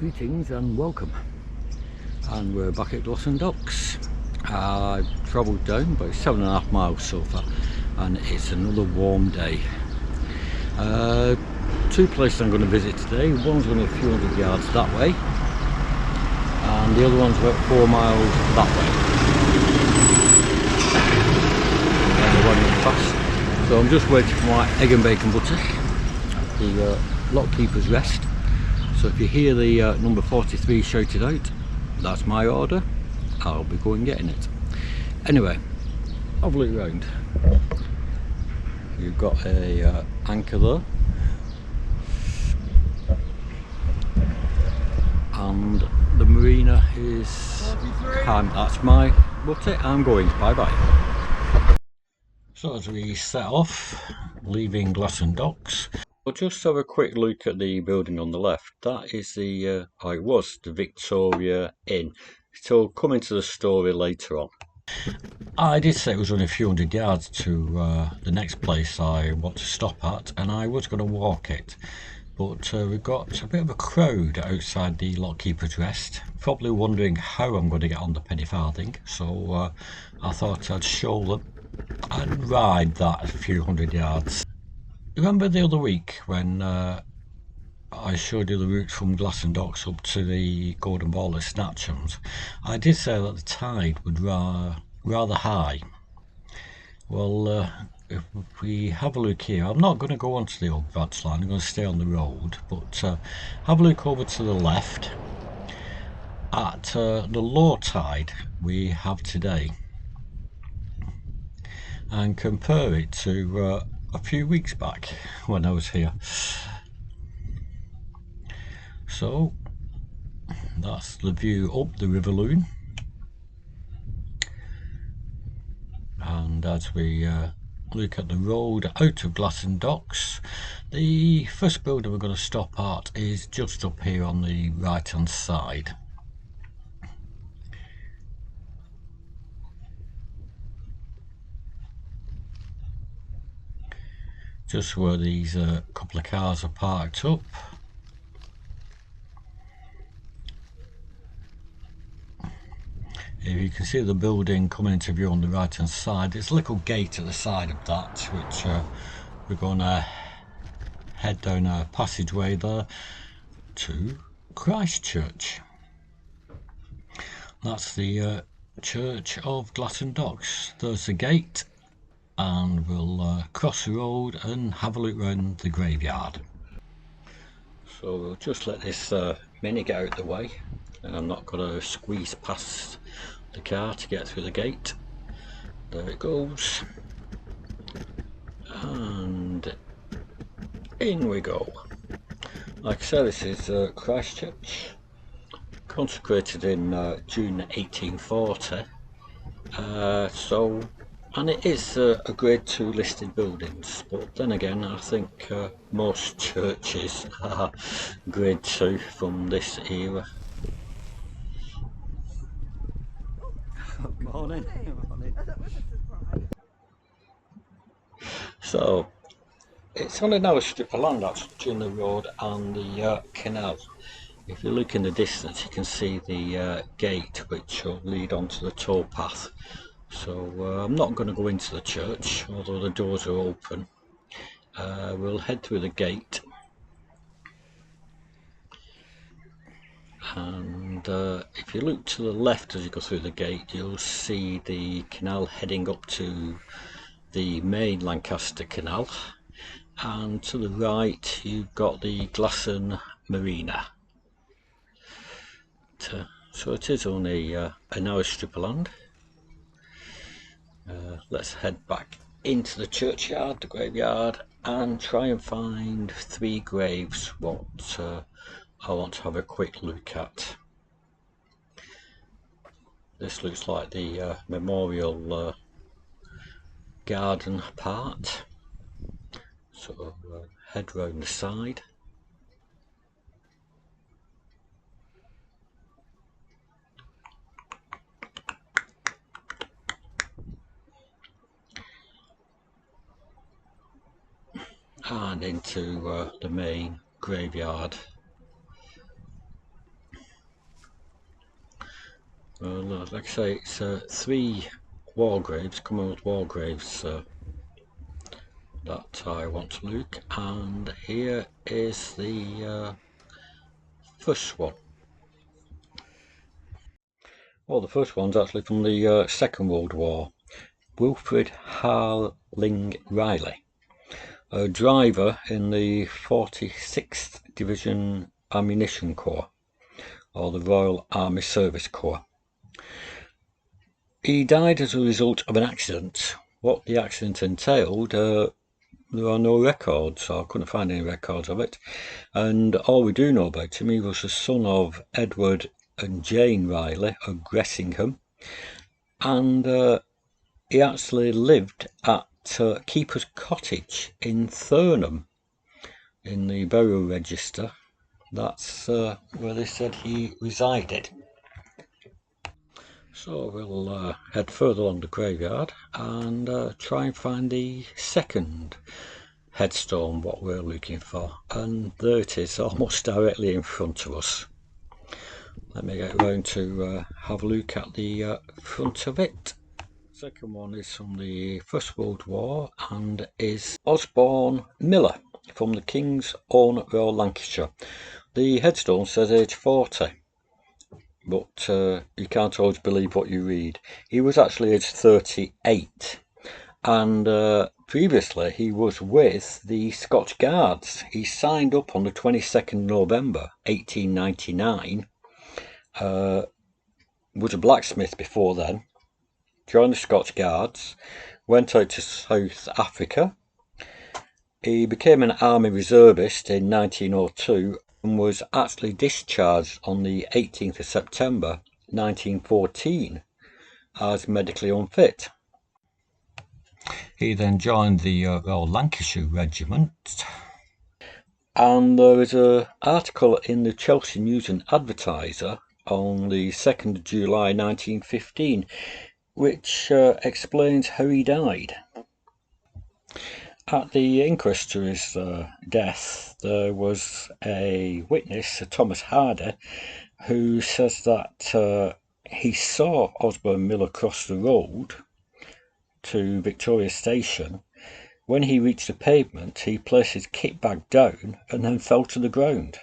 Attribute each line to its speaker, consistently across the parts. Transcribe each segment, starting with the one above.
Speaker 1: Greetings and welcome, and we're back at Glasson Docks. I've travelled down about 7.5 miles so far, and it's another warm day. Two places I'm going to visit today. One's only a few hundred yards that way, and the other one's about 4 miles that way. And they're running fast, so I'm just waiting for my egg and bacon butter at the lockkeeper's rest. So if you hear the number 43 shouted out, that's my order. I'll be going getting it. Anyway, have a look round. You've got a anchor there, and the marina is that's my butter. I'm going. Bye bye. So as we set off, leaving Glasson Docks, we'll just have a quick look at the building on the left. That is the, it was the Victoria Inn. So come into the story later on. I did say it was only a few hundred yards to the next place I want to stop at, and I was going to walk it. But we've got a bit of a crowd outside the lockkeeper's rest, probably wondering how I'm going to get on the Penny-Farthing. So I thought I'd show them and ride that a few hundred yards. Remember the other week when I showed you the route from Glasson Docks up to the Golden Ball at Snatchams? I did say that the tide would rather high. Well, if we have a look here, I'm not going to go onto the old branch line, I'm going to stay on the road, but have a look over to the left at the low tide we have today and compare it to a few weeks back when I was here. So that's the view up the River Loon, and as we look at the road out of Glasson Docks, the first building we're going to stop at is just up here on the right hand side. Just where these couple of cars are parked up. If you can see the building coming into view on the right hand side, there's a little gate at the side of that, which we're going to head down a passageway there to Christchurch. That's the Church of Glasson Docks. There's the gate, and we'll cross the road and have a look round the graveyard. So we'll just let this Mini get out of the way, and I'm not going to squeeze past the car to get through the gate. There it goes, and in we go. Like I said, this is Christchurch, consecrated in June 1840. And it is a grade 2 listed buildings, but then again I think most churches are grade 2 from this era. Morning. Morning. So it's on a narrow strip of land actually between the road and the canal. If you look in the distance you can see the gate which will lead onto the towpath. So I'm not going to go into the church, although the doors are open. We'll head through the gate, and if you look to the left as you go through the gate, you'll see the canal heading up to the main Lancaster Canal, and to the right you've got the Glasson Marina. So it is only a narrow strip of land. Let's head back into the churchyard, the graveyard, and try and find 3 graves what I want to have a quick look at. This looks like the memorial garden part, so head round the side. And into the main graveyard. Well, like I say, it's 3 war graves, Commonwealth War Graves, that I want to look, and here is the first one. Well, the first one's actually from the Second World War. Wilfred Harling Riley, a driver in the 46th Division Ammunition Corps, or the Royal Army Service Corps. He died as a result of an accident. What the accident entailed, there are no records, so I couldn't find any records of it. And all we do know about him, he was the son of Edward and Jane Riley of Gressingham, and he actually lived at Keeper's Cottage in Thurnham in the burial register. That's where they said he resided. So we'll head further along the graveyard and try and find the second headstone what we're looking for, and there it is, almost directly in front of us. Let me get round to have a look at the front of it. Second one is from the First World War and is Osborne Miller from the King's Own Royal Lancashire. The headstone says age 40, but you can't always believe what you read. He was actually aged 38, and previously he was with the Scotch Guards. He signed up on the 22nd November 1899, was a blacksmith before then, joined the Scotch Guards, went out to South Africa. He became an army reservist in 1902 and was actually discharged on the 18th of September 1914 as medically unfit. He then joined the Royal Lancashire Regiment, and there is an article in the Chelsea News and Advertiser on the 2nd of July 1915 which explains how he died. At the inquest to his death, there was a witness, Sir Thomas Hardy, who says that he saw Osborne Miller cross the road to Victoria Station. When he reached the pavement, he placed his kit bag down and then fell to the ground,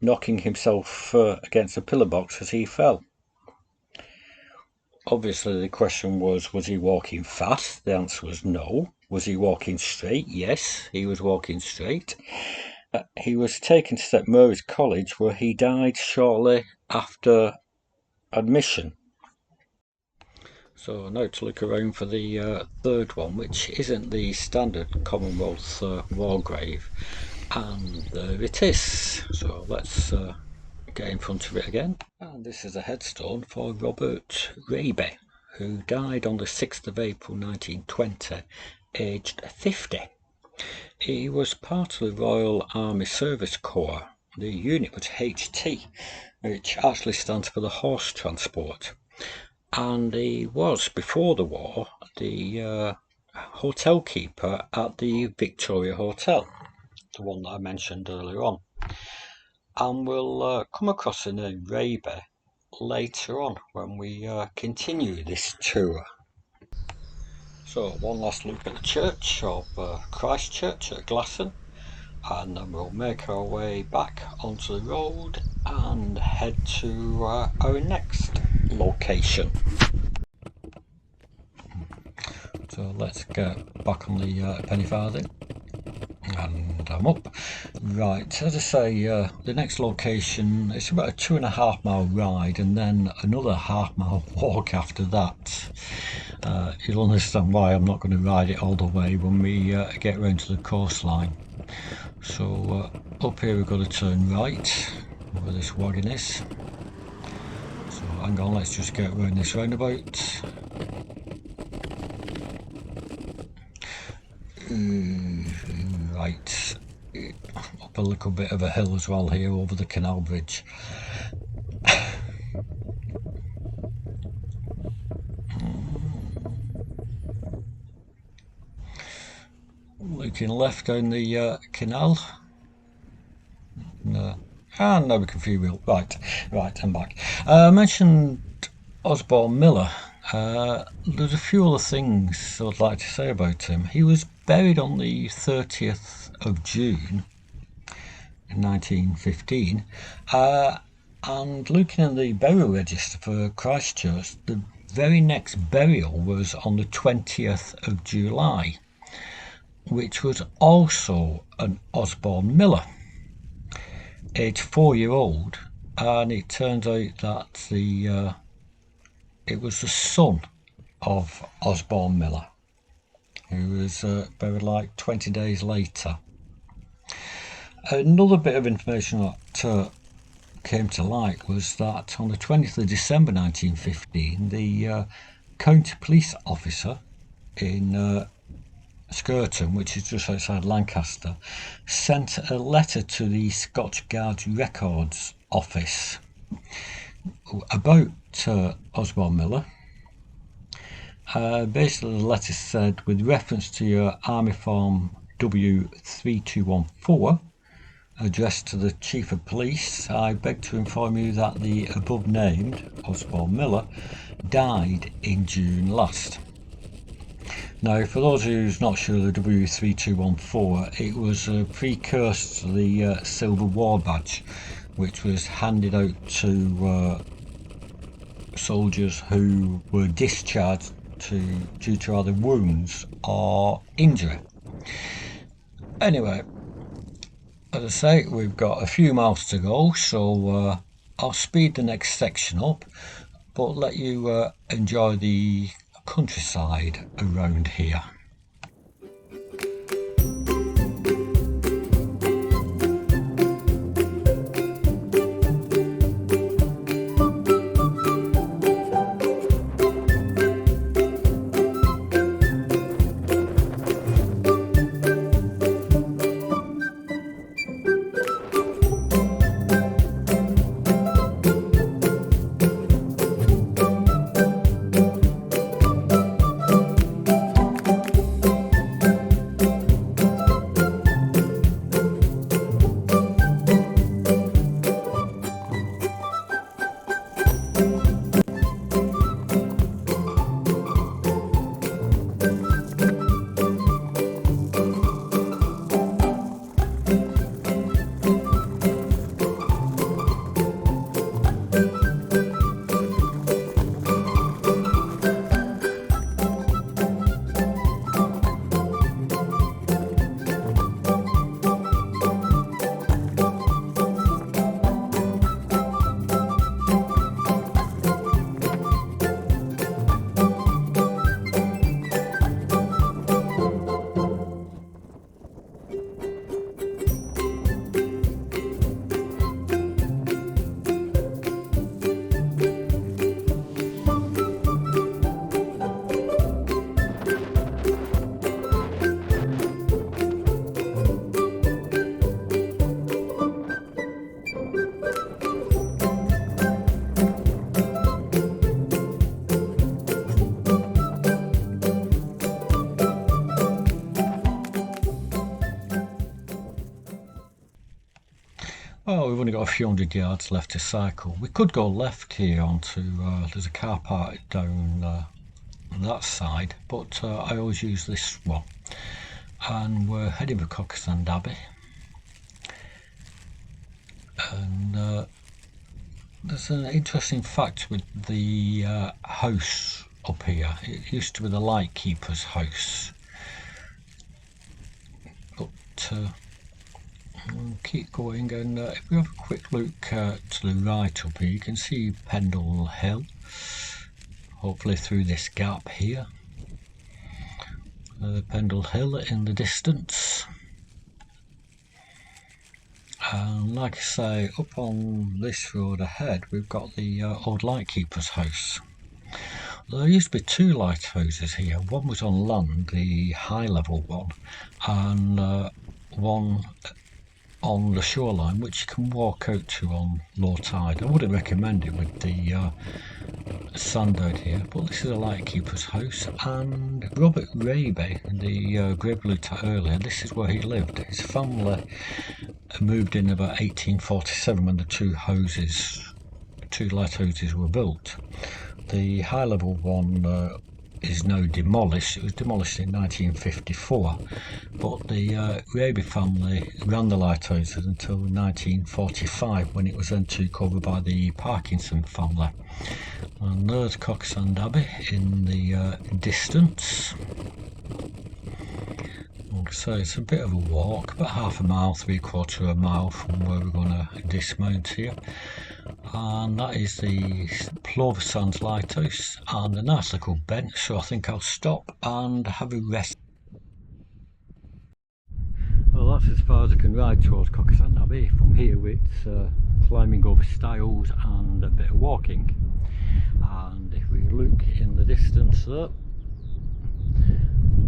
Speaker 1: knocking himself against a pillar box as he fell. Obviously the question was he walking fast? The answer was no. Was he walking straight? Yes, he was walking straight. He was taken to St Mary's College, where he died shortly after admission. So now to look around for the third one, which isn't the standard Commonwealth War Grave, and there it is. So let's get in front of it again. And this is a headstone for Robert Raby, who died on the 6th of April 1920, aged 50. He was part of the Royal Army Service Corps. The unit was HT, which actually stands for the Horse Transport, and he was, before the war, the hotel keeper at the Victoria Hotel, the one that I mentioned earlier on. And we'll come across the name Raby later on when we continue this tour. So one last look at the church of Christchurch at Glasson, and then we'll make our way back onto the road and head to our next location. So let's get back on the Penny-Farthing, and I'm up. Right, as I say, the next location, it's about a 2.5 mile ride and then another half-mile walk after that. You'll understand why I'm not going to ride it all the way when we get round to the coastline. So up here we've got to turn right where this wagon is. So hang on, let's just get round this roundabout. Right, up a little bit of a hill as well here over the canal bridge. Looking left down the canal. And now we can freewheel. Right, I'm back. I mentioned Osborne Miller. There's a few other things I'd like to say about him. He was buried on the 30th of June 1915, and looking in the burial register for Christchurch, the very next burial was on the 20th of July, which was also an Osborne Miller, aged 4-year-old, and it turns out that it was the son of Osborne Miller, who was buried like 20 days later. Another bit of information that came to light was that on the 20th of December 1915, the county police officer in Skirton, which is just outside Lancaster, sent a letter to the Scotch Guards Records Office about Osborne Miller. Basically, the letter said, with reference to your Army Form W3214, addressed to the Chief of Police, I beg to inform you that the above named Osborne Miller died in June last. Now, for those who's not sure, the W3214, it was a precursor to the Silver War Badge, which was handed out to soldiers who were discharged due to either wounds or injury. Anyway, as I say, we've got a few miles to go, so I'll speed the next section up, but let you enjoy the countryside around here. Well, we've only got a few hundred yards left to cycle. We could go left here onto, there's a car park down that side, but I always use this one. And we're heading for Cockersand Abbey. And there's an interesting fact with the house up here. It used to be the lightkeeper's house. But we'll keep going, and if we have a quick look to the right up here, you can see Pendle Hill, hopefully through this gap here. Pendle Hill in the distance, and like I say, up on this road ahead we've got the old lightkeeper's house. There used to be two lighthouses here. One was on land, the high level one, and one on the shoreline, which you can walk out to on low tide. I wouldn't recommend it with the sand out here, but this is a lightkeeper's house. And Robert Raby, the grave we looked at earlier, this is where he lived. His family moved in about 1847 when the two houses two lighthouses were built. The high level one is now demolished. It was demolished in 1954, but the Raby family ran the lighthouses until 1945, when it was then took over by the Parkinson family. And there's Cockersand Abbey in the distance. So it's a bit of a walk, about half a mile, 3/4 of a mile from where we're going to dismount here. And that is the Plover Sands Lighthouse, and a nice little bench, so I think I'll stop and have a rest. Well, that's as far as I can ride towards Cockersand Abbey. From here it's climbing over stiles and a bit of walking. And if we look in the distance there,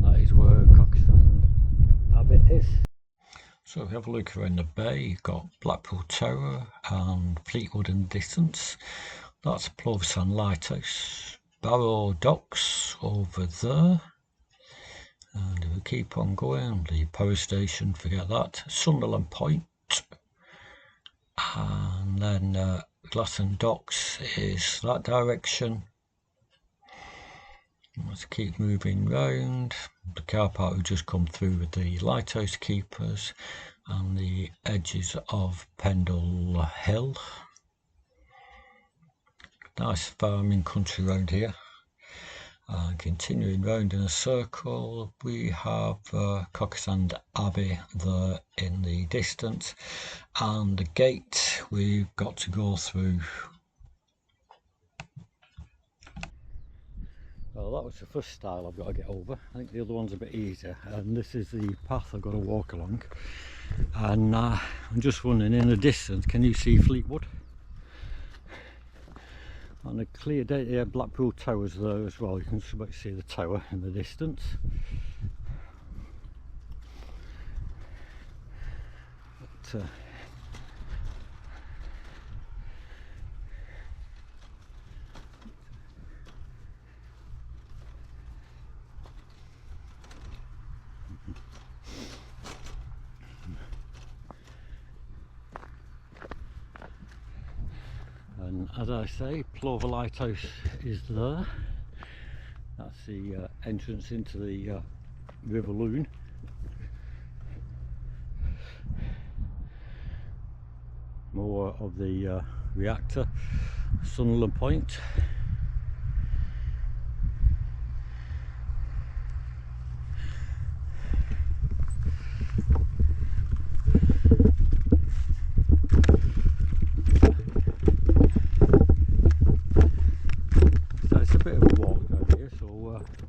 Speaker 1: that is where Cockersand Abbey is. So if we have a look around the bay, you've got Blackpool Tower and Fleetwood in the distance. That's Ploversand Lighthouse. Barrow Docks over there. And if we keep on going, the power station, forget that. Sunderland Point. And then Glasson Docks is that direction. Let's keep moving round. The car park will just come through with the lighthouse keepers and the edges of Pendle Hill. Nice farming country round here. And continuing round in a circle, we have Cockersand Abbey there in the distance, and the gate we've got to go through. Well, that was the first stile I've got to get over. I think the other one's a bit easier, and this is the path I've got to walk along. And I'm just wondering, in the distance, can you see Fleetwood? On a clear day, yeah, Blackpool Tower's there as well. You can see the tower in the distance. But, and as I say, Plover Lighthouse is there. That's the entrance into the River Loon. More of the reactor, Sunderland Point.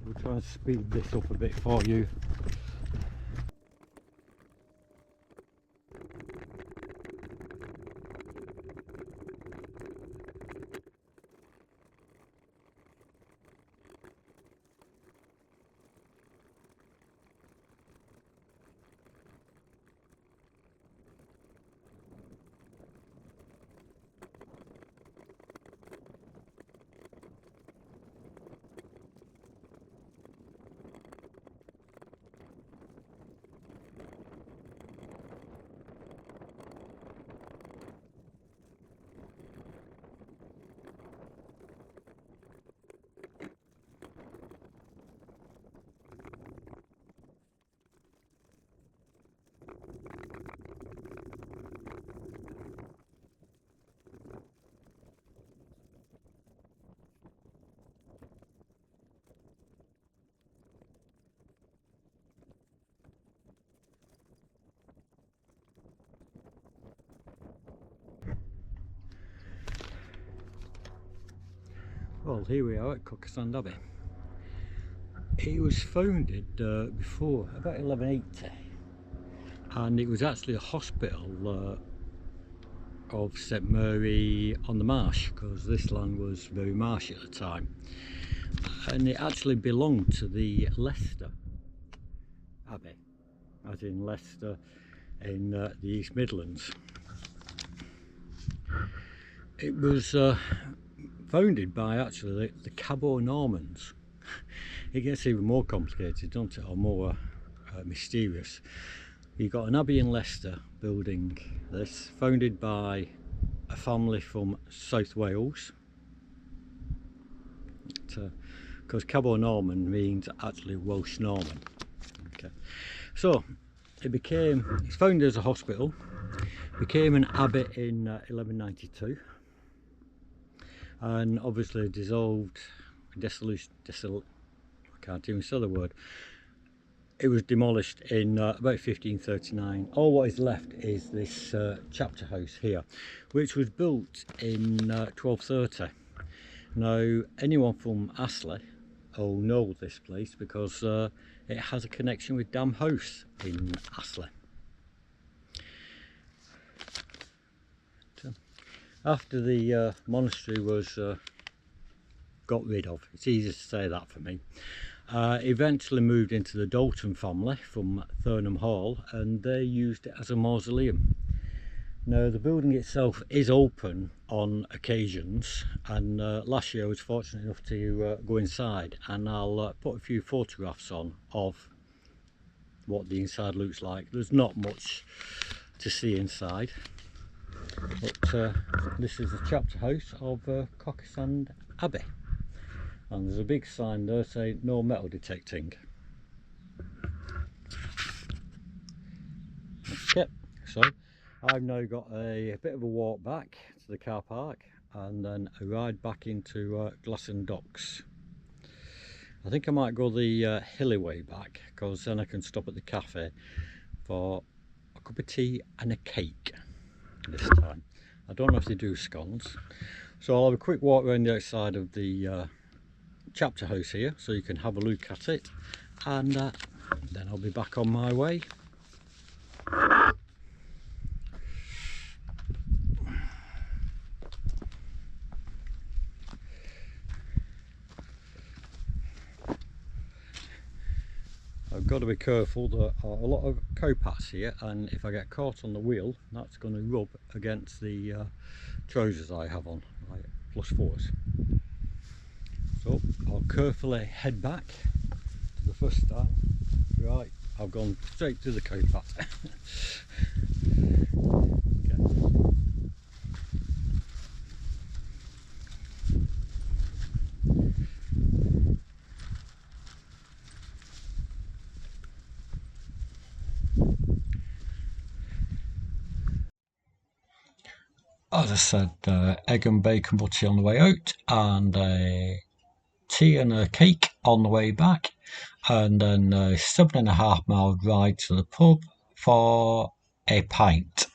Speaker 1: We'll try and speed this up a bit for you. Well, here we are at Cockersand Abbey. It was founded before about 1180, and it was actually a hospital of St Mary on the Marsh, because this land was very marshy at the time, and it actually belonged to the Leicester Abbey, as in Leicester in the East Midlands. It was founded by actually the Cabot Normans. It gets even more complicated, doesn't it, or more mysterious. You've got an abbey in Leicester building this, founded by a family from South Wales, because Cabo Norman means actually Welsh Norman. Okay, so it's founded as a hospital, became an abbey in 1192, and obviously dissolved, I can't even say the word. It was demolished in about 1539. All what is left is this chapter house here, which was built in 1230. Now, anyone from Astley will know this place because it has a connection with Dam House in Astley. After the monastery was got rid of, it's easy to say that for me, eventually moved into the Dalton family from Thurnham Hall, and they used it as a mausoleum. Now, the building itself is open on occasions, and last year I was fortunate enough to go inside, and I'll put a few photographs on of what the inside looks like. There's not much to see inside, but this is the chapter house of Cockersand Abbey, and there's a big sign there saying no metal detecting. Yep, so I've now got a bit of a walk back to the car park and then a ride back into Glasson Docks. I think I might go the hilly way back, because then I can stop at the cafe for a cup of tea and a cake this time. I don't know if they do scones, so I'll have a quick walk around the outside of the chapter house here so you can have a look at it, and then I'll be back on my way. I've got to be careful, there are a lot of cowpats here, and if I get caught on the wheel, that's going to rub against the trousers I have on, my +4s. So I'll carefully head back to the first style. Right, I've gone straight to the cowpat. As I said, egg and bacon butty on the way out, and a tea and a cake on the way back, and then a 7.5 mile ride to the pub for a pint.